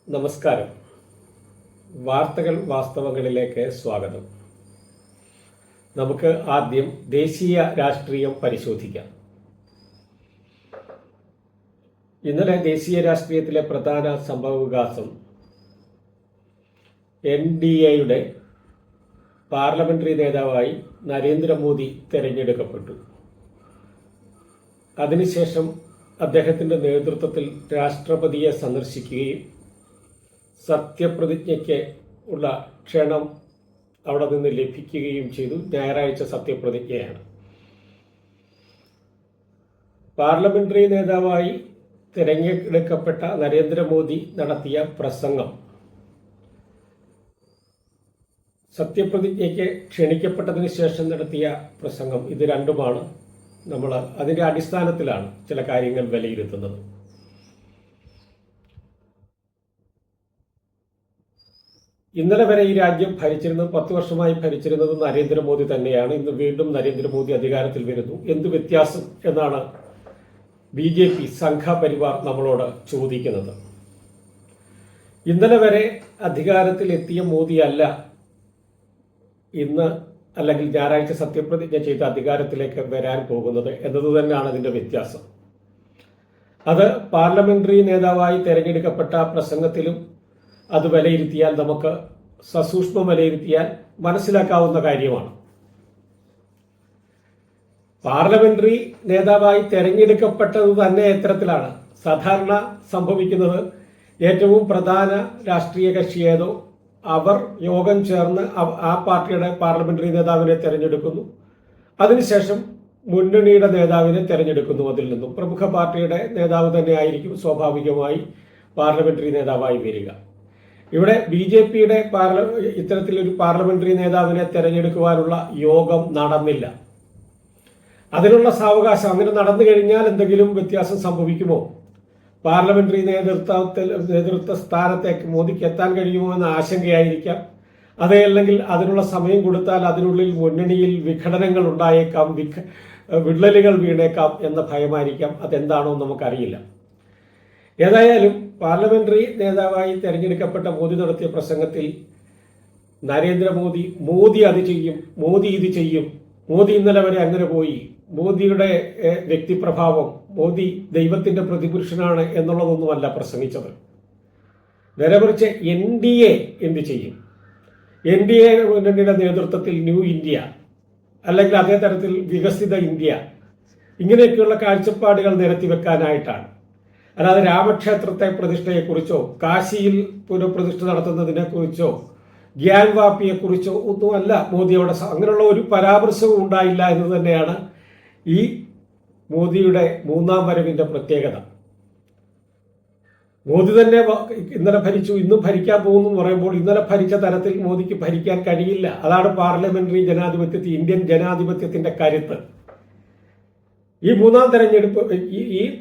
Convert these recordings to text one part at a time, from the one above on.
നമസ്കാരം. വാർത്തകൾ വാസ്തവങ്ങളിലേക്ക് സ്വാഗതം. നമുക്ക് ആദ്യം ദേശീയ രാഷ്ട്രീയം പരിശോധിക്കാം. ഇന്നലെ ദേശീയ രാഷ്ട്രീയത്തിലെ പ്രധാന സംഭവവികാസം NDAയുടെ പാർലമെന്ററി നേതാവായി നരേന്ദ്രമോദി തെരഞ്ഞെടുക്കപ്പെട്ടു. അതിനുശേഷം അദ്ദേഹത്തിൻ്റെ നേതൃത്വത്തിൽ രാഷ്ട്രപതിയെ സന്ദർശിക്കുകയും സത്യപ്രതിജ്ഞയ്ക്ക് ഉള്ള ക്ഷണം അവിടെ നിന്ന് ലഭിക്കുകയും ചെയ്തു. ഞായറാഴ്ച സത്യപ്രതിജ്ഞയാണ്. പാർലമെന്ററി നേതാവായി തിരഞ്ഞെടുക്കപ്പെട്ട നരേന്ദ്രമോദി നടത്തിയ പ്രസംഗം, സത്യപ്രതിജ്ഞയ്ക്ക് ക്ഷണിക്കപ്പെട്ടതിന് ശേഷം നടത്തിയ പ്രസംഗം, ഇത് രണ്ടുമാണ് നമ്മൾ അതിൻ്റെ അടിസ്ഥാനത്തിലാണ് ചില കാര്യങ്ങൾ വിലയിരുത്തുന്നത്. ഇന്നലെ വരെ ഈ രാജ്യം ഭരിച്ചിരുന്നത് 10 വർഷമായി ഭരിച്ചിരുന്നത് നരേന്ദ്രമോദി തന്നെയാണ്. ഇന്ന് വീണ്ടും നരേന്ദ്രമോദി അധികാരത്തിൽ വരുന്നു. എന്ത് വ്യത്യാസം എന്നാണ് BJP സംഘപരിവാർ നമ്മളോട് ചോദിക്കുന്നത്. ഇന്നലെ വരെ അധികാരത്തിൽ എത്തിയ മോദിയല്ല ഇന്ന് അല്ലെങ്കിൽ ഞായറാഴ്ച സത്യപ്രതിജ്ഞ ചെയ്ത് അധികാരത്തിലേക്ക് വരാൻ പോകുന്നത് എന്നത് തന്നെയാണ് അതിൻ്റെ വ്യത്യാസം. അത് പാർലമെന്ററി നേതാവായി തെരഞ്ഞെടുക്കപ്പെട്ട പ്രസംഗത്തിലും അത് വിലയിരുത്തിയാൽ, നമുക്ക് സസൂക്ഷ്മം വിലയിരുത്തിയാൽ മനസ്സിലാക്കാവുന്ന കാര്യമാണ്. പാർലമെന്ററി നേതാവായി തെരഞ്ഞെടുക്കപ്പെട്ടത് തന്നെ എത്തരത്തിലാണ് സാധാരണ സംഭവിക്കുന്നത്. ഏറ്റവും പ്രധാന രാഷ്ട്രീയ കക്ഷി ഏതോ അവർ യോഗം ചേർന്ന് ആ പാർട്ടിയുടെ പാർലമെന്ററി നേതാവിനെ തെരഞ്ഞെടുക്കുന്നു. അതിനുശേഷം മുന്നണിയുടെ നേതാവിനെ തെരഞ്ഞെടുക്കുന്നു. അതിൽ നിന്നും പ്രമുഖ പാർട്ടിയുടെ നേതാവ് തന്നെ ആയിരിക്കും സ്വാഭാവികമായി പാർലമെന്ററി നേതാവായി വരിക. ഇവിടെ BJPയുടെ ഇത്തരത്തിലൊരു പാർലമെന്ററി നേതാവിനെ തെരഞ്ഞെടുക്കുവാനുള്ള യോഗം നടന്നില്ല. അതിനുള്ള സാവകാശം, അങ്ങനെ നടന്നു കഴിഞ്ഞാൽ എന്തെങ്കിലും വ്യത്യാസം സംഭവിക്കുമോ? പാർലമെന്ററി നേതൃത്വ സ്ഥാനത്തേക്ക് മോദിക്ക് എത്താൻ കഴിയുമോ എന്ന ആശങ്കയായിരിക്കാം. അതല്ലെങ്കിൽ അതിനുള്ള സമയം കൊടുത്താൽ അതിനുള്ളിൽ മുന്നണിയിൽ വിഘടനങ്ങൾ ഉണ്ടായേക്കാം, വിള്ളലുകൾ വീണേക്കാം എന്ന ഭയമായിരിക്കാം. അതെന്താണോ നമുക്കറിയില്ല. ഏതായാലും പാർലമെന്ററി നേതാവായി തെരഞ്ഞെടുക്കപ്പെട്ട മോദി നടത്തിയ പ്രസംഗത്തിൽ നരേന്ദ്രമോദി അത് ചെയ്യും, മോദി ഇത് ചെയ്യും, മോദി ഇന്നലെ വരെ അങ്ങനെ പോയി, മോദിയുടെ വ്യക്തിപ്രഭാവം, മോദി ദൈവത്തിന്റെ പ്രതിപുരുഷനാണ് എന്നുള്ളതൊന്നുമല്ല പ്രസംഗിച്ചത്. നേരെമറിച്ച് NDA എന്ത് ചെയ്യും, NDA മുന്നണിയുടെ നേതൃത്വത്തിൽ ന്യൂ ഇന്ത്യ അല്ലെങ്കിൽ അതേ തരത്തിൽ വികസിത ഇന്ത്യ, ഇങ്ങനെയൊക്കെയുള്ള കാഴ്ചപ്പാടുകൾ നിരത്തിവെക്കാനായിട്ടാണ്. അല്ലാതെ രാമക്ഷേത്രത്തെ പ്രതിഷ്ഠയെക്കുറിച്ചോ കാശിയിൽ പുനഃപ്രതിഷ്ഠ നടത്തുന്നതിനെക്കുറിച്ചോ ഗ്യാൻവാപ്പിയെക്കുറിച്ചോ ഒന്നുമല്ല മോദി അവിടെ അങ്ങനെയുള്ള ഒരു പരാമർശവും ഉണ്ടായില്ല എന്ന് തന്നെയാണ് ഈ മോദിയുടെ മൂന്നാം വരവിന്റെ പ്രത്യേകത. മോദി തന്നെ ഇന്നലെ ഭരിച്ചു, ഇന്നും ഭരിക്കാൻ പോകുന്നു എന്ന് പറയുമ്പോൾ ഇന്നലെ ഭരിച്ച തരത്തിൽ മോദിക്ക് ഭരിക്കാൻ കഴിയില്ല. അതാണ് പാർലമെന്ററി ജനാധിപത്യത്തിൽ ഇന്ത്യൻ ജനാധിപത്യത്തിന്റെ കരുത്ത്. ഈ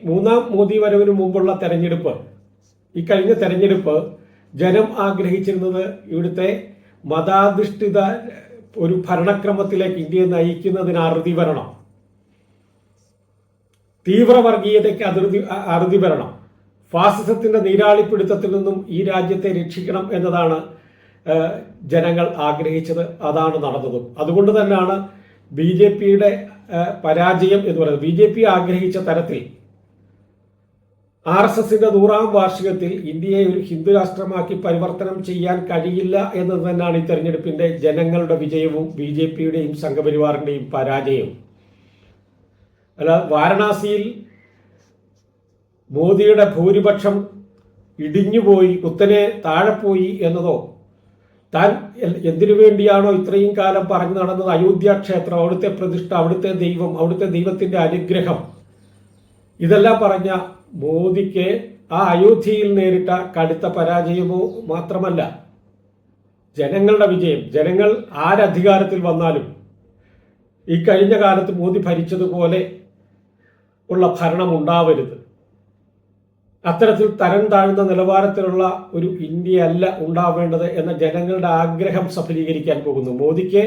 മൂന്നാം മോദി വരവിന് മുമ്പുള്ള തെരഞ്ഞെടുപ്പ്, ഈ കഴിഞ്ഞ തെരഞ്ഞെടുപ്പ് ജനം ആഗ്രഹിച്ചിരുന്നത് ഇവിടുത്തെ മതാധിഷ്ഠിത ഒരു ഭരണക്രമത്തിലേക്ക് ഇന്ത്യയെ നയിക്കുന്നതിന് അറുതി വരണം, തീവ്രവർഗീയതയ്ക്ക് അറുതി വരണം, ഫാസിസത്തിന്റെ നീരാളിപ്പിടുത്തത്തിൽ നിന്നും ഈ രാജ്യത്തെ രക്ഷിക്കണം എന്നതാണ് ജനങ്ങൾ ആഗ്രഹിച്ചത്. അതാണ് നടന്നതും. അതുകൊണ്ട് തന്നെയാണ് BJPയുടെ പരാജയം എന്ന് പറയുന്നത്. BJP ആഗ്രഹിച്ച തരത്തിൽ RSSന്റെ 100ാം വാർഷികത്തിൽ ഇന്ത്യയെ ഒരു ഹിന്ദു രാഷ്ട്രമാക്കി പരിവർത്തനം ചെയ്യാൻ കഴിയില്ല എന്നത് തന്നെയാണ് ഈ തെരഞ്ഞെടുപ്പിന്റെ ജനങ്ങളുടെ വിജയവും BJPയുടെയും സംഘപരിവാറിന്റെയും പരാജയവും. അല്ല, വാരണാസിയിൽ മോദിയുടെ ഭൂരിപക്ഷം ഇടിഞ്ഞുപോയി, കുത്തനെ താഴെ പോയി എന്നതോ, താൻ എന്തിനു വേണ്ടിയാണോ ഇത്രയും കാലം പറഞ്ഞു നടന്നത്, അയോധ്യ ക്ഷേത്രം, അവിടുത്തെ പ്രതിഷ്ഠ, അവിടുത്തെ ദൈവം, അവിടുത്തെ ദൈവത്തിന്റെ അനുഗ്രഹം, ഇതെല്ലാം പറഞ്ഞ മോദിക്ക് ആ അയോധ്യയിൽ നേരിട്ട കടുത്ത പരാജയമോ മാത്രമല്ല, ജനങ്ങളുടെ വിജയം. ജനങ്ങൾ ആരധികാരത്തിൽ വന്നാലും ഈ കഴിഞ്ഞ കാലത്ത് മോദി ഭരിച്ചതുപോലെ ഉള്ള ഭരണം ഉണ്ടാവരുത്, അത്തരത്തിൽ തരം താഴ്ന്ന നിലവാരത്തിലുള്ള ഒരു ഇന്ത്യ അല്ല ഉണ്ടാവേണ്ടത് എന്ന ജനങ്ങളുടെ ആഗ്രഹം സഫലീകരിക്കാൻ പോകുന്നു. മോദിക്ക്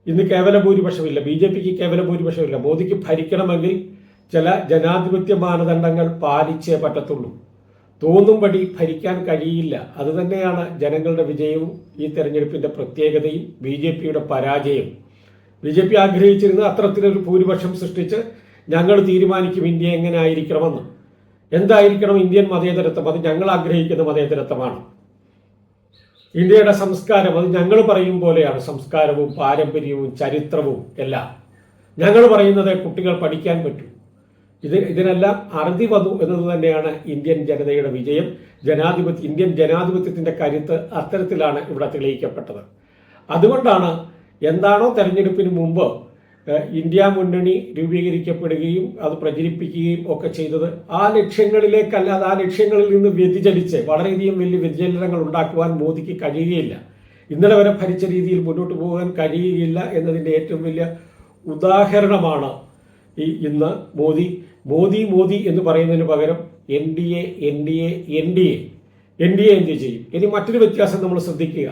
ഇന്ന് കേവല ഭൂരിപക്ഷമില്ല, BJPക്ക് കേവല ഭൂരിപക്ഷമില്ല. മോദിക്ക് ഭരിക്കണമെങ്കിൽ ചില ജനാധിപത്യ മാനദണ്ഡങ്ങൾ പാലിച്ചേ പറ്റത്തുള്ളൂ. തോന്നുംപടി ഭരിക്കാൻ കഴിയില്ല. അതുതന്നെയാണ് ജനങ്ങളുടെ വിജയവും ഈ തെരഞ്ഞെടുപ്പിന്റെ പ്രത്യേകതയും BJPയുടെ പരാജയം. BJP ആഗ്രഹിച്ചിരുന്ന അത്തരത്തിലൊരു ഭൂരിപക്ഷം സൃഷ്ടിച്ച് ഞങ്ങൾ തീരുമാനിക്കും ഇന്ത്യ എങ്ങനെ ആയിരിക്കണമെന്ന്. എന്തായിരിക്കണം ഇന്ത്യൻ മതേതരത്വം? അത് ഞങ്ങൾ ആഗ്രഹിക്കുന്ന മതേതരത്വമാണ്. ഇന്ത്യയുടെ സംസ്കാരം അത് ഞങ്ങൾ പറയും പോലെയാണ്. സംസ്കാരവും പാരമ്പര്യവും ചരിത്രവും എല്ലാം ഞങ്ങൾ പറയുന്നത് കുട്ടികൾ പഠിക്കാൻ പറ്റൂ. ഇതിനെല്ലാം അറുതി വന്നു എന്നത് തന്നെയാണ് ഇന്ത്യൻ ജനതയുടെ വിജയം. ഇന്ത്യൻ ജനാധിപത്യത്തിന്റെ കരുത്ത് അത്തരത്തിലാണ് ഇവിടെ തെളിയിക്കപ്പെട്ടത്. അതുകൊണ്ടാണ് എന്താണോ തെരഞ്ഞെടുപ്പിന് മുമ്പ് ഇന്ത്യ മുന്നണി രൂപീകരിക്കപ്പെടുകയും അത് പ്രചരിപ്പിക്കുകയും ഒക്കെ ചെയ്തത്, ആ ലക്ഷ്യങ്ങളിലേക്കല്ലാതെ ആ ലക്ഷ്യങ്ങളിൽ നിന്ന് വ്യതിചലിച്ച് വളരെയധികം വലിയ വ്യതിചലനങ്ങൾ ഉണ്ടാക്കുവാൻ മോദിക്ക് കഴിയുകയില്ല. ഇന്നലെ വരെ ഭരിച്ച രീതിയിൽ മുന്നോട്ട് പോകാൻ കഴിയുകയില്ല എന്നതിൻ്റെ ഏറ്റവും വലിയ ഉദാഹരണമാണ് ഇന്ന് മോദി എന്ന് പറയുന്നതിന് പകരം NDA എന്ത് ചെയ്യും? ഇനി മറ്റൊരു വ്യത്യാസം നമ്മൾ ശ്രദ്ധിക്കുക.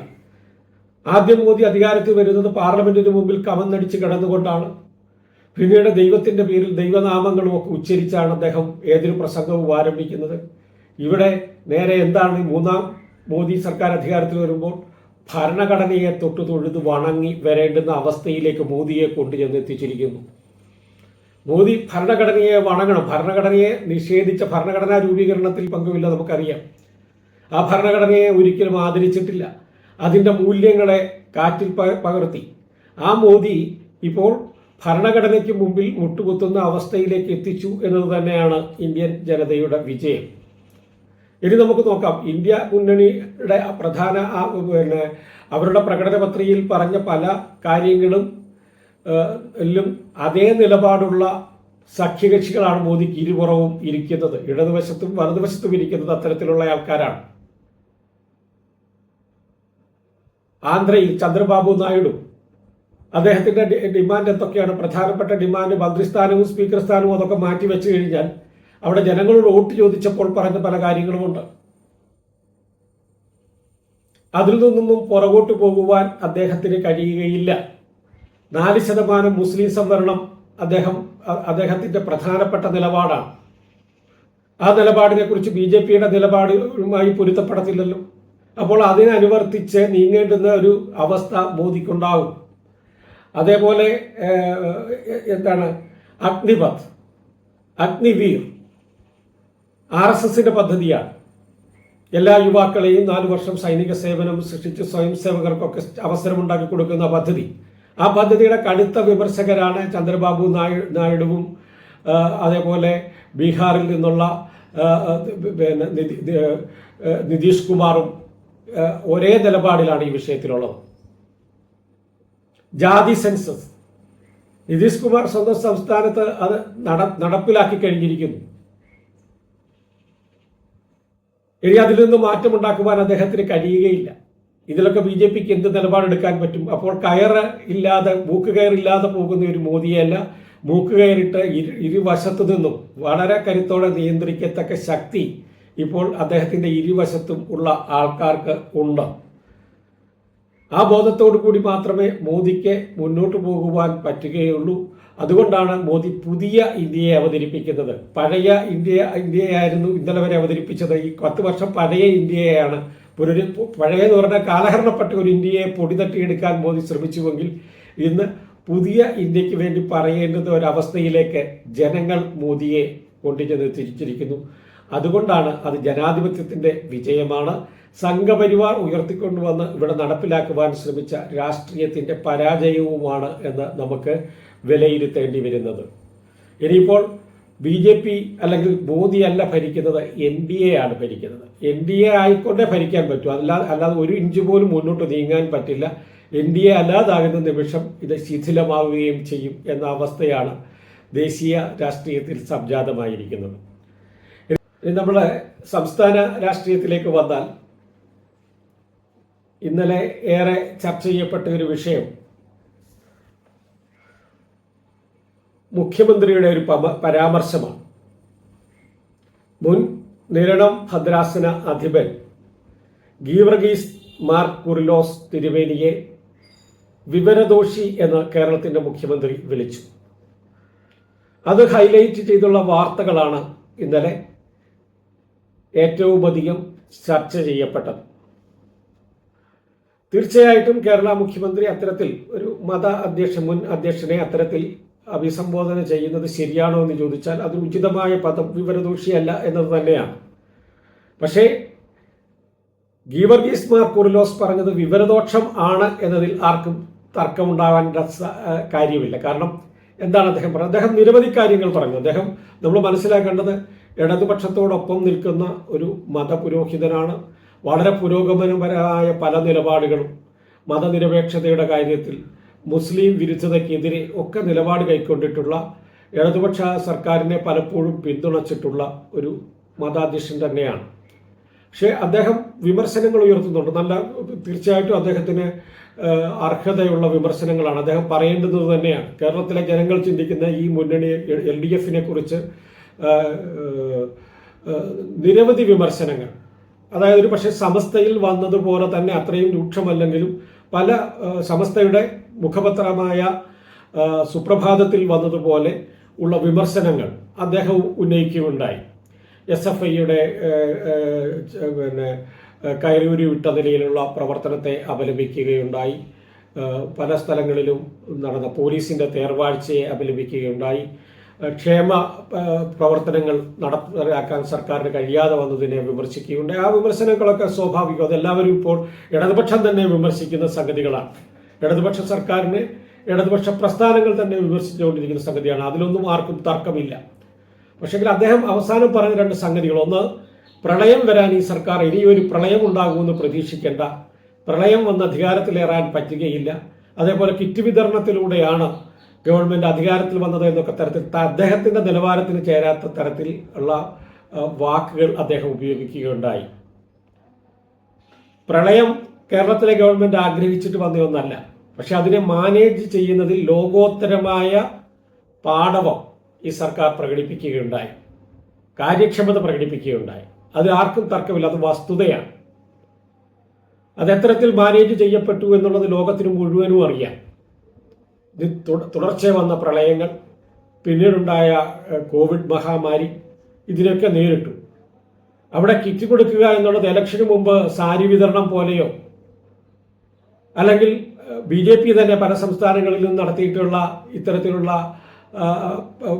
ആദ്യം മോദി അധികാരത്തിൽ വരുന്നത് പാർലമെന്റിന് മുമ്പിൽ കമന്നടിച്ച് കിടന്നുകൊണ്ടാണ്. പിന്നീട് ദൈവത്തിന്റെ പേരിൽ ദൈവനാമങ്ങളും ഒക്കെ ഉച്ചരിച്ചാണ് അദ്ദേഹം ഏതൊരു പ്രസംഗവും ആരംഭിക്കുന്നത്. ഇവിടെ നേരെ എന്താണ് മൂന്നാം മോദി സർക്കാർ അധികാരത്തിൽ വരുമ്പോൾ ഭരണഘടനയെ തൊഴുത് വണങ്ങി വരേണ്ടുന്ന അവസ്ഥയിലേക്ക് മോദിയെ കൊണ്ടുചെന്ന് എത്തിച്ചിരിക്കുന്നു. മോദി ഭരണഘടനയെ വണങ്ങണം. ഭരണഘടനയെ നിഷേധിച്ച ഭരണഘടനാ രൂപീകരണത്തിൽ പങ്കുമില്ല, നമുക്കറിയാം. ആ ഭരണഘടനയെ ഒരിക്കലും ആദരിച്ചിട്ടില്ല. അതിൻ്റെ മൂല്യങ്ങളെ കാറ്റിൽ പകർത്തി. ആ മോദി ഇപ്പോൾ ഭരണഘടനയ്ക്ക് മുമ്പിൽ മുട്ടുകുത്തുന്ന അവസ്ഥയിലേക്ക് എത്തിച്ചു എന്നത് തന്നെയാണ് ഇന്ത്യൻ ജനതയുടെ വിജയം. ഇനി നമുക്ക് നോക്കാം. ഇന്ത്യ മുന്നണിയുടെ പ്രധാന അവരുടെ പ്രകടന പത്രികയിൽ പറഞ്ഞ പല കാര്യങ്ങളും എല്ലാം അതേ നിലപാടുള്ള സഖ്യകക്ഷികളാണ് മോദിക്ക് ഇരുപുറവും ഇരിക്കുന്നത്. ഇടതുവശത്തും വലതുവശത്തും ഇരിക്കുന്നത് അത്തരത്തിലുള്ള ആൾക്കാരാണ്. ആന്ധ്രയിൽ ചന്ദ്രബാബു നായിഡു, അദ്ദേഹത്തിന്റെ ഡിമാൻഡ് എന്തൊക്കെയാണ്? പ്രധാനപ്പെട്ട ഡിമാൻഡ് മന്ത്രിസ്ഥാനവും സ്പീക്കർ സ്ഥാനവും അതൊക്കെ മാറ്റിവെച്ചു കഴിഞ്ഞാൽ അവിടെ ജനങ്ങളോട് വോട്ട് ചോദിച്ചപ്പോൾ പറഞ്ഞ പല കാര്യങ്ങളുമുണ്ട്. അതിൽ നിന്നൊന്നും പുറകോട്ട് പോകുവാൻ അദ്ദേഹത്തിന് കഴിയുകയില്ല. 4% മുസ്ലിം സംവരണം അദ്ദേഹത്തിന്റെ പ്രധാനപ്പെട്ട നിലപാടാണ്. ആ നിലപാടിനെ കുറിച്ച് BJPയുടെ നിലപാടുമായി പൊരുത്തപ്പെടത്തില്ലല്ലോ. അപ്പോൾ അതിനനുവർത്തിച്ച് നീങ്ങേണ്ടുന്ന ഒരു അവസ്ഥ മോദിക്കുണ്ടാവും. അതേപോലെ അഗ്നിവീർ RSSന്റെ പദ്ധതിയാണ്. എല്ലാ യുവാക്കളെയും 4 വർഷം സൈനിക സേവനം സൃഷ്ടിച്ച് സ്വയം സേവകർക്കൊക്കെ അവസരമുണ്ടാക്കി കൊടുക്കുന്ന പദ്ധതി. ആ പദ്ധതിയുടെ കടുത്ത വിമർശകരാണ് ചന്ദ്രബാബു നായിഡുവും അതേപോലെ ബീഹാറിൽ നിന്നുള്ള നിതീഷ് കുമാറും ഒരേ നിലപാടിലാണ് ഈ വിഷയത്തിലുള്ളത്. ജാതി സെൻസസ് നിതീഷ് കുമാർ സ്വന്തം സംസ്ഥാനത്ത് അത് നടപ്പിലാക്കി കഴിഞ്ഞിരിക്കുന്നു. ഇനി അതിൽ നിന്ന് മാറ്റമുണ്ടാക്കുവാൻ അദ്ദേഹത്തിന് കഴിയുകയില്ല. ഇതിലൊക്കെ BJPക്ക് എന്ത് നിലപാടെടുക്കാൻ പറ്റും? അപ്പോൾ മൂക്കുകയറില്ലാതെ പോകുന്ന ഒരു മോദിയല്ല, മൂക്കുകയറിട്ട് ഇരുവശത്തു നിന്നും വളരെ കരുത്തോടെ നിയന്ത്രിക്കത്തക്ക ശക്തി ഇപ്പോൾ അദ്ദേഹത്തിന്റെ ഇരുവശത്തും ഉള്ള ആൾക്കാർക്ക് ഉണ്ട്. ആ ബോധത്തോടു കൂടി മാത്രമേ മോദിക്ക് മുന്നോട്ട് പോകുവാൻ പറ്റുകയുള്ളൂ. അതുകൊണ്ടാണ് മോദി പുതിയ ഇന്ത്യയെ അവതരിപ്പിക്കുന്നത്. പഴയ ഇന്ത്യയായിരുന്നു ഇന്നലെ വരെ അവതരിപ്പിച്ചത്. ഈ 10 വർഷം പഴയ ഇന്ത്യയാണ്. പഴയെന്ന് പറഞ്ഞാൽ കാലഹരണപ്പെട്ട ഒരു ഇന്ത്യയെ പൊടി തട്ടിയെടുക്കാൻ മോദി ശ്രമിച്ചുവെങ്കിൽ ഇന്ന് പുതിയ ഇന്ത്യക്ക് വേണ്ടി പറയേണ്ടുന്ന ഒരവസ്ഥയിലേക്ക് ജനങ്ങൾ മോദിയെ കൊണ്ടുചെന്ന് തിരിച്ചിരിക്കുന്നു. അതുകൊണ്ടാണ് അത് ജനാധിപത്യത്തിന്റെ വിജയമാണ്. സംഘപരിവാർ ഉയർത്തിക്കൊണ്ടുവന്ന് ഇവിടെ നടപ്പിലാക്കുവാൻ ശ്രമിച്ച രാഷ്ട്രീയത്തിന്റെ പരാജയവുമാണ് എന്ന് നമുക്ക് വിലയിരുത്തേണ്ടി വരുന്നത്. ഇനിയിപ്പോൾ BJP അല്ലെങ്കിൽ മോദി അല്ല ഭരിക്കുന്നത്, NDA ആണ് ഭരിക്കുന്നത്. NDA ആയിക്കൊണ്ടേ ഭരിക്കാൻ പറ്റൂ, അല്ലാതെ ഒരു ഇഞ്ച് പോലും മുന്നോട്ട് നീങ്ങാൻ പറ്റില്ല. NDA അല്ലാതാകുന്ന നിമിഷം ഇത് ശിഥിലമാവുകയും ചെയ്യും എന്ന അവസ്ഥയാണ് ദേശീയ രാഷ്ട്രീയത്തിൽ സംജാതമായിരിക്കുന്നത്. നമ്മുടെ സംസ്ഥാന രാഷ്ട്രീയത്തിലേക്ക് വന്നാൽ ഇന്നലെ ഏറെ ചർച്ച ചെയ്യപ്പെട്ട ഒരു വിഷയം മുഖ്യമന്ത്രിയുടെ ഒരു പരാമർശമാണ്. മുൻ നിരണം ഭദ്രാസന അധിപൻ ഗീവർഗീസ് മാർ കുറിലോസ് തിരുവേനിയെ വിവരദോഷി എന്ന് കേരളത്തിന്റെ മുഖ്യമന്ത്രി വിളിച്ചു. അത് ഹൈലൈറ്റ് ചെയ്തുള്ള വാർത്തകളാണ് ഇന്നലെ ഏറ്റവും അധികം ചർച്ച ചെയ്യപ്പെട്ടത്. തീർച്ചയായിട്ടും കേരള മുഖ്യമന്ത്രി അത്തരത്തിൽ ഒരു മുൻ അധ്യക്ഷനെ അത്തരത്തിൽ അഭിസംബോധന ചെയ്യുന്നത് ശരിയാണോ എന്ന് ചോദിച്ചാൽ അത് ഉചിതമായ പദം വിവരദോഷിയല്ല എന്നത് തന്നെയാണ്. പക്ഷേ ഗീവർഗീസ് മാർ കൂറിലോസ് പറഞ്ഞത് വിവരദോഷം ആണ് എന്നതിൽ ആർക്കും തർക്കമുണ്ടാകാൻ കാര്യമില്ല. കാരണം എന്താണ് അദ്ദേഹം പറഞ്ഞത്? അദ്ദേഹം നിരവധി കാര്യങ്ങൾ പറഞ്ഞു. അദ്ദേഹം നമ്മൾ മനസ്സിലാക്കേണ്ടത് ഇടതുപക്ഷത്തോടൊപ്പം നിൽക്കുന്ന ഒരു മതപുരോഹിതനാണ്. വളരെ പുരോഗമനപരമായ പല നിലപാടുകളും മതനിരപേക്ഷതയുടെ കാര്യത്തിൽ മുസ്ലിം വിരുദ്ധതയ്ക്കെതിരെ ഒക്കെ നിലപാട് കൈക്കൊണ്ടിട്ടുള്ള ഇടതുപക്ഷ സർക്കാരിനെ പലപ്പോഴും പിന്തുണച്ചിട്ടുള്ള ഒരു മതാധ്യക്ഷൻ തന്നെയാണ്. പക്ഷേ അദ്ദേഹം വിമർശനങ്ങൾ ഉയർത്തുന്നുണ്ട്. തീർച്ചയായിട്ടും അദ്ദേഹത്തിന് അർഹതയുള്ള വിമർശനങ്ങളാണ്. അദ്ദേഹം പറയേണ്ടത് തന്നെയാണ്. കേരളത്തിലെ ജനങ്ങൾ ചിന്തിക്കുന്ന ഈ മുന്നണി LDFനെ കുറിച്ച് നിരവധി വിമർശനങ്ങൾ, അതായത് ഒരു പക്ഷേ സമസ്തയിൽ വന്നതുപോലെ തന്നെ അത്രയും രൂക്ഷമല്ലെങ്കിലും പല സമസ്തയുടെ മുഖപത്രമായ സുപ്രഭാതത്തിൽ വന്നതുപോലെ ഉള്ള വിമർശനങ്ങൾ അദ്ദേഹം ഉന്നയിക്കുകയുണ്ടായി. SFIയുടെ കയറൂരി വിട്ട നിലയിലുള്ള പ്രവർത്തനത്തെ അപലപിക്കുകയുണ്ടായി. പല സ്ഥലങ്ങളിലും നടന്ന പോലീസിൻ്റെ തേർവാഴ്ചയെ അപലപിക്കുകയുണ്ടായി. ക്ഷേമ പ്രവർത്തനങ്ങൾ നടപ്പിലാക്കാൻ സർക്കാരിന് കഴിയാതെ വന്നതിനെ വിമർശിക്കുകയുണ്ടായി. ആ വിമർശനങ്ങളൊക്കെ സ്വാഭാവികം. അതെല്ലാവരും ഇപ്പോൾ ഇടതുപക്ഷം തന്നെ വിമർശിക്കുന്ന സംഗതികളാണ്. ഇടതുപക്ഷ സർക്കാരിനെ ഇടതുപക്ഷ പ്രസ്ഥാനങ്ങൾ തന്നെ വിമർശിച്ചുകൊണ്ടിരിക്കുന്ന സംഗതിയാണ്. അതിലൊന്നും ആർക്കും തർക്കമില്ല. പക്ഷെങ്കിൽ അദ്ദേഹം അവസാനം പറഞ്ഞ രണ്ട് സംഗതികൾ, ഒന്ന്, പ്രളയം വരാൻ ഈ സർക്കാർ ഇനിയൊരു പ്രളയം ഉണ്ടാകുമെന്ന് പ്രതീക്ഷിക്കേണ്ട, പ്രളയം വന്ന് അധികാരത്തിലേറാൻ പറ്റുകയില്ല, അതേപോലെ കിറ്റ് വിതരണത്തിലൂടെയാണ് ഗവൺമെൻറ് അധികാരത്തിൽ വന്നത് എന്നൊക്കെ തരത്തിൽ അദ്ദേഹത്തിൻ്റെ നിലവാരത്തിന് ചേരാത്ത തരത്തിൽ ഉള്ള വാക്കുകൾ അദ്ദേഹം ഉപയോഗിക്കുകയുണ്ടായി. പ്രളയം കേരളത്തിലെ ഗവൺമെൻറ് ആഗ്രഹിച്ചിട്ട് വന്ന ഒന്നല്ല. പക്ഷെ അതിനെ മാനേജ് ചെയ്യുന്നതിൽ ലോകോത്തരമായ പാടവം ഈ സർക്കാർ പ്രകടിപ്പിക്കുകയുണ്ടായി, കാര്യക്ഷമത പ്രകടിപ്പിക്കുകയുണ്ടായി. അത് ആർക്കും തർക്കമില്ല, അത് വസ്തുതയാണ്. അത് എത്തരത്തിൽ മാനേജ് ചെയ്യപ്പെട്ടു എന്നുള്ളത് ലോകത്തിന് മുഴുവനും അറിയാം. ഇത് തുടർച്ചയായി വന്ന പ്രളയങ്ങൾ, പിന്നീടുണ്ടായ കോവിഡ് മഹാമാരി, ഇതിനൊക്കെ നേരിട്ടു. അവിടെ കിറ്റ് കൊടുക്കുക എന്നുള്ളത് ഇലക്ഷന് മുമ്പ് സാരി വിതരണം പോലെയോ അല്ലെങ്കിൽ BJP തന്നെ പല സംസ്ഥാനങ്ങളിൽ നിന്ന് നടത്തിയിട്ടുള്ള ഇത്തരത്തിലുള്ള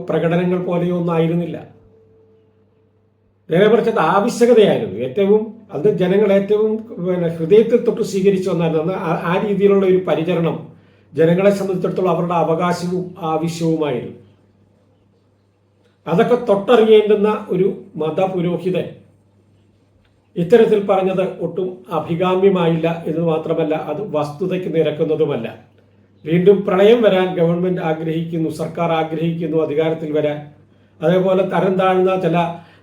പ്രകടനങ്ങൾ പോലെയോ ഒന്നും ആയിരുന്നില്ല. നേരെ മറിച്ച് ആവശ്യകതയായിരുന്നു. അത് ജനങ്ങൾ ഏറ്റവും ഹൃദയത്തിൽ തൊട്ട് സ്വീകരിച്ചു വന്നായിരുന്നു. ആ രീതിയിലുള്ള ഒരു പരിചരണം ജനങ്ങളെ സംബന്ധിച്ചിടത്തോളം അവരുടെ അവകാശവും ആവശ്യവുമായിരുന്നു. അതൊക്കെ തൊട്ടറിയേണ്ടുന്ന ഒരു മതപുരോഹിതൻ ഇത്തരത്തിൽ പറഞ്ഞത് ഒട്ടും അഭികാമ്യമായില്ല എന്ന് മാത്രമല്ല, അത് വസ്തുതയ്ക്ക് നിരക്കുന്നതുമല്ല. വീണ്ടും പ്രളയം വരാൻ ഗവൺമെന്റ് ആഗ്രഹിക്കുന്നു, സർക്കാർ ആഗ്രഹിക്കുന്നു അധികാരത്തിൽ വരാൻ. അതേപോലെ തരം താഴ്ന്ന ചില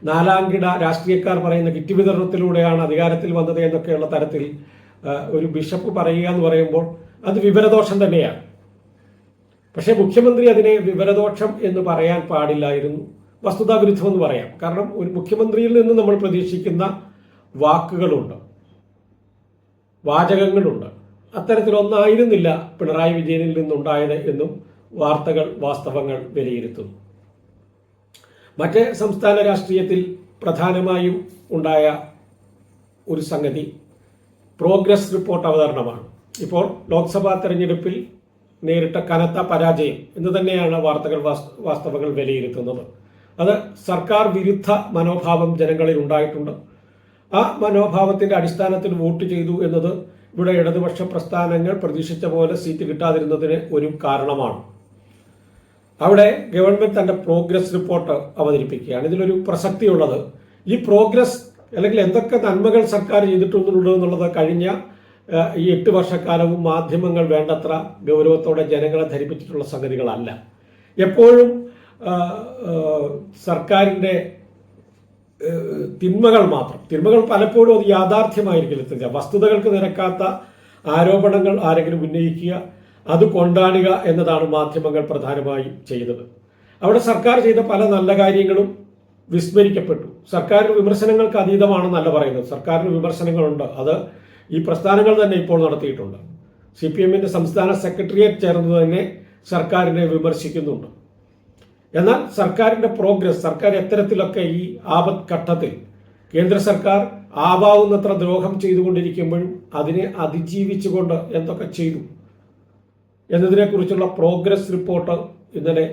നാലാംകിട രാഷ്ട്രീയക്കാർ പറയുന്ന കിറ്റ് വിതരണത്തിലൂടെയാണ് അധികാരത്തിൽ വന്നത് എന്നൊക്കെയുള്ള തരത്തിൽ ഒരു ബിഷപ്പ് പറയുക എന്ന് പറയുമ്പോൾ അത് വിവരദോഷം തന്നെയാണ്. പക്ഷേ മുഖ്യമന്ത്രി അതിനെ വിവരദോഷം എന്ന് പറയാൻ പാടില്ലായിരുന്നു, വസ്തുതാവിരുദ്ധം എന്ന് പറയാം. കാരണം ഒരു മുഖ്യമന്ത്രിയിൽ നിന്ന് നമ്മൾ പ്രതീക്ഷിക്കുന്ന വാക്കുകളുണ്ട്, വാചകങ്ങളുണ്ട്. അത്തരത്തിലൊന്നായിരുന്നില്ല പിണറായി വിജയനിൽ നിന്നുണ്ടായത് എന്നും വാസ്തവങ്ങൾ വിലയിരുത്തുന്നു. മറ്റ് സംസ്ഥാന രാഷ്ട്രീയത്തിൽ പ്രധാനമായും ഉണ്ടായ ഒരു സംഗതി പ്രോഗ്രസ് റിപ്പോർട്ട് അവതരണമാണ്. ഇപ്പോൾ ലോക്സഭാ തെരഞ്ഞെടുപ്പിൽ നേരിട്ട കനത്ത പരാജയം എന്ന് തന്നെയാണ് വാസ്തവങ്ങൾ വിലയിരുത്തുന്നത്. അത് സർക്കാർ വിരുദ്ധ മനോഭാവം ജനങ്ങളിൽ ഉണ്ടായിട്ടുണ്ട്. ആ മനോഭാവത്തിന്റെ അടിസ്ഥാനത്തിൽ വോട്ട് ചെയ്തു എന്നത് ഇവിടെ ഇടതുപക്ഷ പ്രസ്ഥാനങ്ങൾ പ്രതീക്ഷിച്ച പോലെ സീറ്റ് കിട്ടാതിരുന്നതിന് ഒരു കാരണമാണ്. അവിടെ ഗവൺമെന്റ് തന്റെ പ്രോഗ്രസ് റിപ്പോർട്ട് അവതരിപ്പിക്കുകയാണ്. ഇതിലൊരു പ്രസക്തിയുള്ളത്, ഈ പ്രോഗ്രസ് അല്ലെങ്കിൽ എന്തൊക്കെ നന്മകൾ സർക്കാർ ചെയ്തിട്ടുണ്ടോ എന്നുള്ളത് കഴിഞ്ഞ ഈ 8 വർഷക്കാലവും മാധ്യമങ്ങൾ വേണ്ടത്ര ഗൗരവത്തോടെ ജനങ്ങളെ ധരിപ്പിച്ചിട്ടുള്ള സംഗതികളല്ല. എപ്പോഴും സർക്കാരിൻ്റെ തിന്മകൾ പലപ്പോഴും അത് യാഥാർത്ഥ്യമായിരിക്കില്ല. വസ്തുതകൾക്ക് നിരക്കാത്ത ആരോപണങ്ങൾ ആരെങ്കിലും ഉന്നയിക്കുക, അത് കൊണ്ടാടുക എന്നതാണ് മാധ്യമങ്ങൾ പ്രധാനമായും ചെയ്തത്. അവിടെ സർക്കാർ ചെയ്ത പല നല്ല കാര്യങ്ങളും വിസ്മരിക്കപ്പെട്ടു. സർക്കാരിന് വിമർശനങ്ങൾക്ക് അതീതമാണെന്നല്ല പറയുന്നത്, സർക്കാരിന് വിമർശനങ്ങളുണ്ട്. അത് ഈ പ്രസ്ഥാനങ്ങൾ തന്നെ ഇപ്പോൾ നടത്തിയിട്ടുണ്ട്. CPMന്റെ സംസ്ഥാന സെക്രട്ടേറിയറ്റ് ചേർന്ന് തന്നെ സർക്കാരിനെ വിമർശിക്കുന്നുണ്ട്. എന്നാൽ സർക്കാരിന്റെ പ്രോഗ്രസ്, സർക്കാർ എത്തരത്തിലൊക്കെ ഈ ആപത്ഘട്ടത്തിൽ കേന്ദ്ര സർക്കാർ ആവാവുന്നത്ര ദ്രോഹം ചെയ്തുകൊണ്ടിരിക്കുമ്പോഴും അതിനെ അതിജീവിച്ചുകൊണ്ട് എന്തൊക്കെ ചെയ്തു എന്നതിനെക്കുറിച്ചുള്ള പ്രോഗ്രസ് റിപ്പോർട്ട് ഇന്നലെ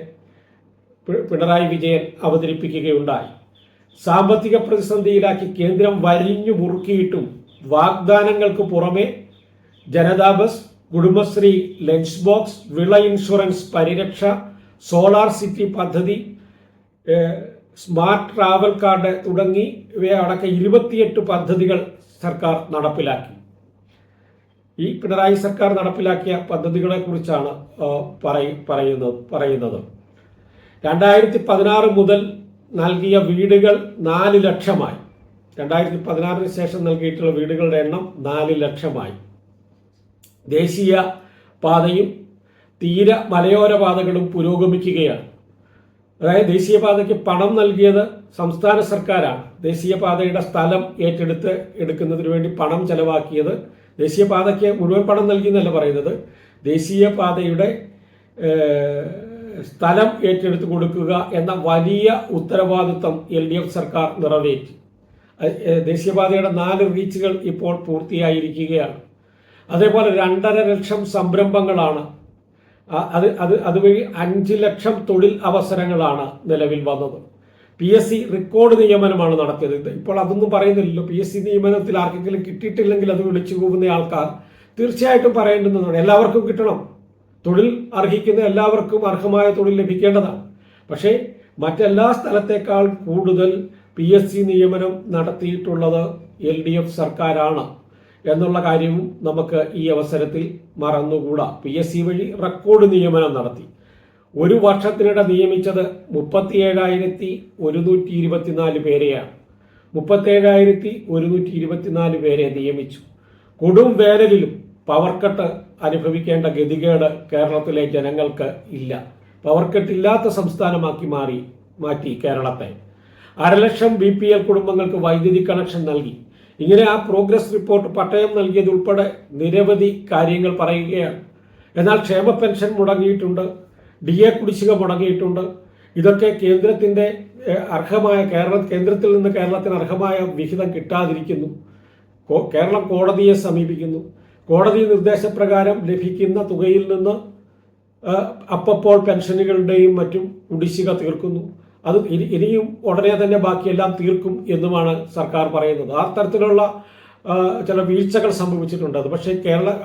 പിണറായി വിജയൻ അവതരിപ്പിക്കുകയുണ്ടായി. സാമ്പത്തിക പ്രതിസന്ധിയിലാക്കി കേന്ദ്രം വരിഞ്ഞു മുറുക്കിയിട്ടും വാഗ്ദാനങ്ങൾക്ക് പുറമെ Janata bus, Kudumbashree lunch box, വിള ഇൻഷുറൻസ് പരിരക്ഷ, സോളാർ സിറ്റി പദ്ധതി, സ്മാർട്ട് ട്രാവൽ കാർഡ് തുടങ്ങി ഇവയടക്കം 28 പദ്ധതികൾ സർക്കാർ നടപ്പിലാക്കി. ഈ പിണറായി സർക്കാർ നടപ്പിലാക്കിയ പദ്ധതികളെ കുറിച്ചാണ് പറയുന്നത്. 2016 മുതൽ നൽകിയ വീടുകൾ 4 ലക്ഷമായി. 2016 ശേഷം നൽകിയിട്ടുള്ള വീടുകളുടെ എണ്ണം 4 ലക്ഷമായി. ദേശീയ പാതയും തീര മലയോര പാതകളും പുരോഗമിക്കുകയാണ്. അതായത് ദേശീയപാതയ്ക്ക് പണം നൽകിയത് സംസ്ഥാന സർക്കാരാണ്. ദേശീയപാതയുടെ സ്ഥലം എടുക്കുന്നതിന് വേണ്ടി പണം ചെലവാക്കിയത് ദേശീയപാതയ്ക്ക് മുഴുവൻ പണം നൽകിയെന്നല്ല പറയുന്നത്. ദേശീയപാതയുടെ സ്ഥലം ഏറ്റെടുത്ത് കൊടുക്കുക എന്ന വലിയ ഉത്തരവാദിത്വം LDF സർക്കാർ നിറവേറ്റി. ദേശീയപാതയുടെ 4 റീച്ചുകൾ ഇപ്പോൾ പൂർത്തിയായിരിക്കുകയാണ്. അതേപോലെ 2.5 ലക്ഷം സംരംഭങ്ങളാണ്. അതുവഴി 5 ലക്ഷം തൊഴിൽ അവസരങ്ങളാണ് നിലവിൽ വന്നത്. PSC റെക്കോർഡ് നിയമനമാണ് നടത്തിയത്. ഇപ്പോൾ അതൊന്നും പറയുന്നില്ലല്ലോ. PSC നിയമനത്തിൽ ആർക്കെങ്കിലും കിട്ടിയിട്ടില്ലെങ്കിൽ അത് വിളിച്ചു പോകുന്ന ആൾക്കാർ തീർച്ചയായിട്ടും പറയേണ്ടുന്നതാണ്. എല്ലാവർക്കും കിട്ടണം. തൊഴിൽ അർഹിക്കുന്ന എല്ലാവർക്കും അർഹമായ തൊഴിൽ ലഭിക്കേണ്ടതാണ്. പക്ഷേ മറ്റെല്ലാ സ്ഥലത്തേക്കാൾ കൂടുതൽ PSC നിയമനം നടത്തിയിട്ടുള്ളത് LDF സർക്കാരാണ് എന്നുള്ള കാര്യവും നമുക്ക് ഈ അവസരത്തിൽ മറന്നുകൂടാ. PSC വഴി റെക്കോർഡ് നിയമനം നടത്തി. ഒരു വർഷത്തിനിടെ നിയമിച്ചത് 37,124 പേരെയാണ്. 37,124 പേരെ നിയമിച്ചു. കൊടും വേനലിലും പവർ കട്ട് അനുഭവിക്കേണ്ട ഗതികേട് കേരളത്തിലെ ജനങ്ങൾക്ക് ഇല്ല. പവർ കട്ട് ഇല്ലാത്ത സംസ്ഥാനമാക്കി മാറ്റി കേരളത്തെ. 1.5 ലക്ഷം BPL കുടുംബങ്ങൾക്ക് വൈദ്യുതി കണക്ഷൻ നൽകി. ഇങ്ങനെ ആ പ്രോഗ്രസ് റിപ്പോർട്ട് പട്ടയം നൽകിയതുൾപ്പെടെ നിരവധി കാര്യങ്ങൾ പറയുകയാണ്. എന്നാൽ ക്ഷേമ പെൻഷൻ മുടങ്ങിയിട്ടുണ്ട്, DA കുടിശ്ശിക മുടങ്ങിയിട്ടുണ്ട്. ഇതൊക്കെ കേന്ദ്രത്തിന്റെ അർഹമായ കേന്ദ്രത്തിൽ നിന്ന് കേരളത്തിന് അർഹമായ വിഹിതം കിട്ടാതിരിക്കുന്നു. കേരളം കോടതിയെ സമീപിക്കുന്നു. കോടതി നിർദ്ദേശപ്രകാരം ലഭിക്കുന്ന തുകയിൽ നിന്ന് അപ്പോൾ പെൻഷനുകളുടെയും മറ്റും കുടിശ്ശിക തീർക്കുന്നു. അത് ഇനിയും ഉടനെ തന്നെ ബാക്കിയെല്ലാം തീർക്കും എന്നുമാണ് സർക്കാർ പറയുന്നത്. ആ തരത്തിലുള്ള ചില വീഴ്ചകൾ സംഭവിച്ചിട്ടുണ്ട്. അത് പക്ഷേ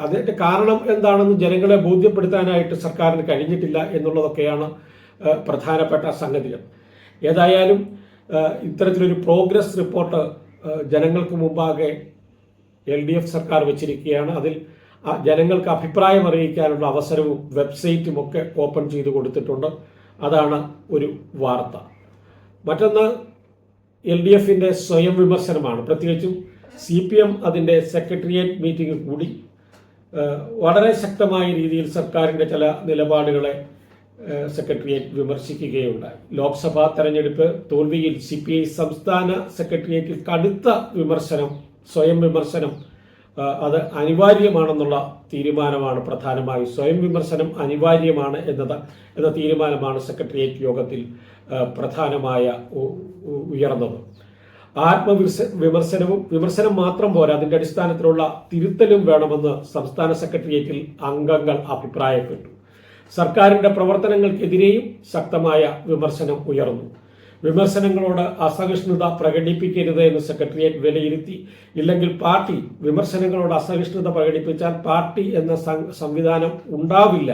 അതിന്റെ കാരണം എന്താണെന്ന് ജനങ്ങളെ ബോധ്യപ്പെടുത്താനായിട്ട് സർക്കാരിന് കഴിഞ്ഞിട്ടില്ല എന്നുള്ളതൊക്കെയാണ് പ്രധാനപ്പെട്ട സംഗതികൾ. ഏതായാലും ഇത്തരത്തിലൊരു പ്രോഗ്രസ് റിപ്പോർട്ട് ജനങ്ങൾക്ക് മുമ്പാകെ LDF സർക്കാർ വെച്ചിരിക്കുകയാണ്. അതിൽ ജനങ്ങൾക്ക് അഭിപ്രായം അറിയിക്കാനുള്ള അവസരവും വെബ്സൈറ്റും ഒക്കെ ഓപ്പൺ ചെയ്ത് കൊടുത്തിട്ടുണ്ട്. അതാണ് ഒരു വാർത്ത. മറ്റൊന്ന് LDFന്റെ സ്വയം വിമർശനമാണ്. പ്രത്യേകിച്ചും CPM അതിൻ്റെ സെക്രട്ടേറിയറ്റ് മീറ്റിംഗ് കൂടി വളരെ ശക്തമായ രീതിയിൽ സർക്കാരിൻ്റെ ചില നിലപാടുകളെ സെക്രട്ടേറിയറ്റ് വിമർശിക്കുകയുണ്ടായി. ലോക്സഭാ തെരഞ്ഞെടുപ്പ് തോൽവിയിൽ CPI സംസ്ഥാന സെക്രട്ടേറിയറ്റിൽ കടുത്ത വിമർശനം, സ്വയം വിമർശനം അത് അനിവാര്യമാണെന്നുള്ള തീരുമാനമാണ് പ്രധാനമായും. സ്വയം വിമർശനം അനിവാര്യമാണ് എന്ന തീരുമാനമാണ് സെക്രട്ടേറിയറ്റ് യോഗത്തിൽ പ്രധാനമായ ഉയർന്നത്. വിമർശനം മാത്രം പോരാ, അതിന്റെ അടിസ്ഥാനത്തിലുള്ള തിരുത്തലും വേണമെന്ന് സംസ്ഥാന സെക്രട്ടേറിയറ്റിൽ അംഗങ്ങൾ അഭിപ്രായപ്പെട്ടു. സർക്കാരിന്റെ പ്രവർത്തനങ്ങൾക്കെതിരെയും ശക്തമായ വിമർശനം ഉയർന്നു. വിമർശനങ്ങളോട് അസഹിഷ്ണുത പ്രകടിപ്പിക്കരുത് എന്ന് സെക്രട്ടേറിയറ്റ് വിലയിരുത്തി. ഇല്ലെങ്കിൽ പാർട്ടി വിമർശനങ്ങളോട് അസഹിഷ്ണുത പ്രകടിപ്പിച്ചാൽ പാർട്ടി എന്ന സംവിധാനം ഉണ്ടാവില്ല,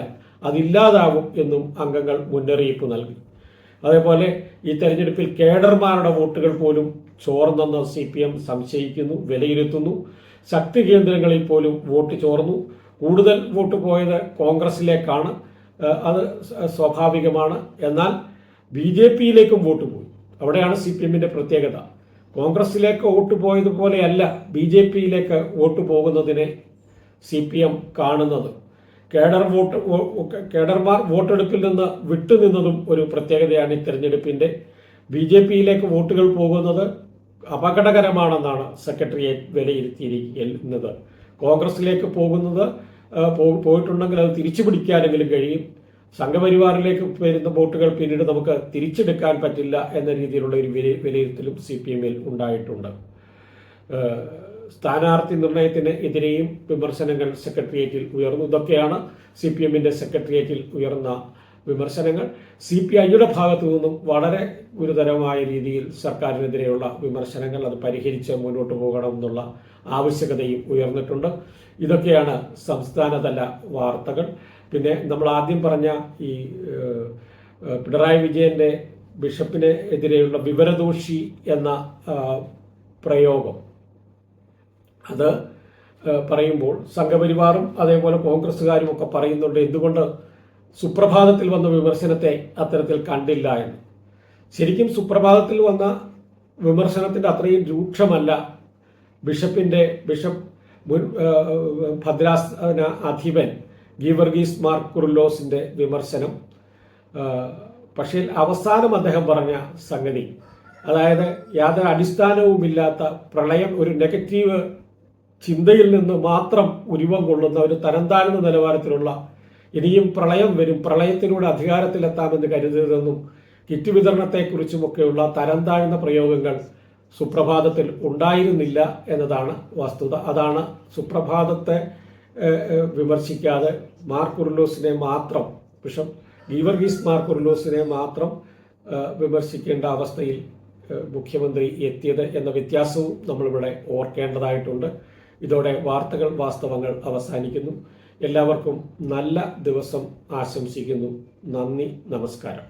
അതില്ലാതാവും എന്നും അംഗങ്ങൾ മുന്നറിയിപ്പ് നൽകി. അതേപോലെ ഈ തെരഞ്ഞെടുപ്പിൽ കേഡർമാരുടെ വോട്ടുകൾ പോലും ചോർന്നെന്ന് CPM സംശയിക്കുന്നു, വിലയിരുത്തുന്നു. ശക്തി കേന്ദ്രങ്ങളിൽ പോലും വോട്ട് ചോർന്നു. കൂടുതൽ വോട്ട് പോയത് കോൺഗ്രസിലേക്കാണ്. അത് സ്വാഭാവികമാണ്. എന്നാൽ BJPയിലേക്കും വോട്ട് പോയി. അവിടെയാണ് CPMന്റെ പ്രത്യേകത. കോൺഗ്രസിലേക്ക് വോട്ട് പോയതുപോലെയല്ല BJPയിലേക്ക് വോട്ട് പോകുന്നതിനെ CPM കാണുന്നത്. കേഡർമാർ വോട്ടെടുപ്പിൽ നിന്ന് വിട്ടുനിന്നതും ഒരു പ്രത്യേകതയാണ് ഈ തെരഞ്ഞെടുപ്പിന്റെ. BJPയിലേക്ക് വോട്ടുകൾ പോകുന്നത് അപകടകരമാണെന്നാണ് സെക്രട്ടേറിയറ്റ് വിലയിരുത്തിയിരിക്കുന്നത്. കോൺഗ്രസിലേക്ക് പോയിട്ടുണ്ടെങ്കിൽ അത് തിരിച്ചു പിടിക്കാനെങ്കിലും കഴിയും. സംഘപരിവാറിലേക്ക് വരുന്ന വോട്ടുകൾ പിന്നീട് നമുക്ക് തിരിച്ചെടുക്കാൻ പറ്റില്ല എന്ന രീതിയിലുള്ള ഒരു വിലയിരുത്തലും CPMൽ ഉണ്ടായിട്ടുണ്ട്. സ്ഥാനാർത്ഥി നിർണയത്തിന് എതിരെയും വിമർശനങ്ങൾ സെക്രട്ടേറിയറ്റിൽ ഉയർന്നു. ഇതൊക്കെയാണ് CPM-ന്റെ സെക്രട്ടേറിയറ്റിൽ ഉയർന്ന വിമർശനങ്ങൾ. CPI-യുടെ ഭാഗത്തു നിന്നും വളരെ ഗുരുതരമായ രീതിയിൽ സർക്കാരിനെതിരെയുള്ള വിമർശനങ്ങൾ, അത് പരിഹരിച്ച് മുന്നോട്ട് പോകണം എന്നുള്ള ആവശ്യകതയും ഉയർന്നിട്ടുണ്ട്. ഇതൊക്കെയാണ് സംസ്ഥാനതല വാർത്തകൾ. പിന്നെ നമ്മൾ ആദ്യം പറഞ്ഞ ഈ പിണറായി വിജയന്റെ ബിഷപ്പിന് എതിരെയുള്ള വിവരദോഷി എന്ന പ്രയോഗം, അത് പറയുമ്പോൾ സംഘപരിവാറും അതേപോലെ കോൺഗ്രസ്സുകാരും ഒക്കെ പറയുന്നുണ്ട് എന്തുകൊണ്ട് സുപ്രഭാതത്തിൽ വന്ന വിമർശനത്തെ അത്തരത്തിൽ കണ്ടില്ല എന്ന്. ശരിക്കും സുപ്രഭാതത്തിൽ വന്ന വിമർശനത്തിൻ്റെ അത്രയും രൂക്ഷമല്ല ബിഷപ്പ് മുൻ ഭദ്രാസന അധിപൻ ഗീവർഗീസ് മാർ കുറുലോസിന്റെ വിമർശനം. പക്ഷേ അവസാനം അദ്ദേഹം പറഞ്ഞ സംഗതി, അതായത് യാതൊരു അടിസ്ഥാനവുമില്ലാത്ത പ്രളയം, ഒരു നെഗറ്റീവ് ചിന്തയിൽ നിന്ന് മാത്രം ഉരുവം കൊള്ളുന്ന ഒരു തരംതാഴ്ന്ന നിലവാരത്തിലുള്ള ഇനിയും പ്രളയം വരും, പ്രളയത്തിലൂടെ അധികാരത്തിലെത്താമെന്ന് കരുതരുതെന്നും കിറ്റ് വിതരണത്തെക്കുറിച്ചുമൊക്കെയുള്ള തരംതാഴ്ന്ന പ്രയോഗങ്ങൾ സുപ്രഭാതത്തിൽ ഉണ്ടായിരുന്നില്ല എന്നതാണ് വസ്തുത. അതാണ് സുപ്രഭാതത്തെ വിമർശിക്കാതെ മാർ കുറുലോസിനെ മാത്രം, ബിഷപ്പ് ഗീവർഗീസ് മാർ കുറുലോസിനെ മാത്രം വിമർശിക്കേണ്ട അവസ്ഥയിൽ മുഖ്യമന്ത്രി എത്തിയത് എന്ന വ്യത്യാസവും നമ്മളിവിടെ ഓർക്കേണ്ടതായിട്ടുണ്ട്. ഇതോടെ വാർത്തകൾ വാസ്തവങ്ങൾ അവസാനിക്കുന്നു. എല്ലാവർക്കും നല്ല ദിവസം ആശംസിക്കുന്നു. നന്ദി, നമസ്കാരം.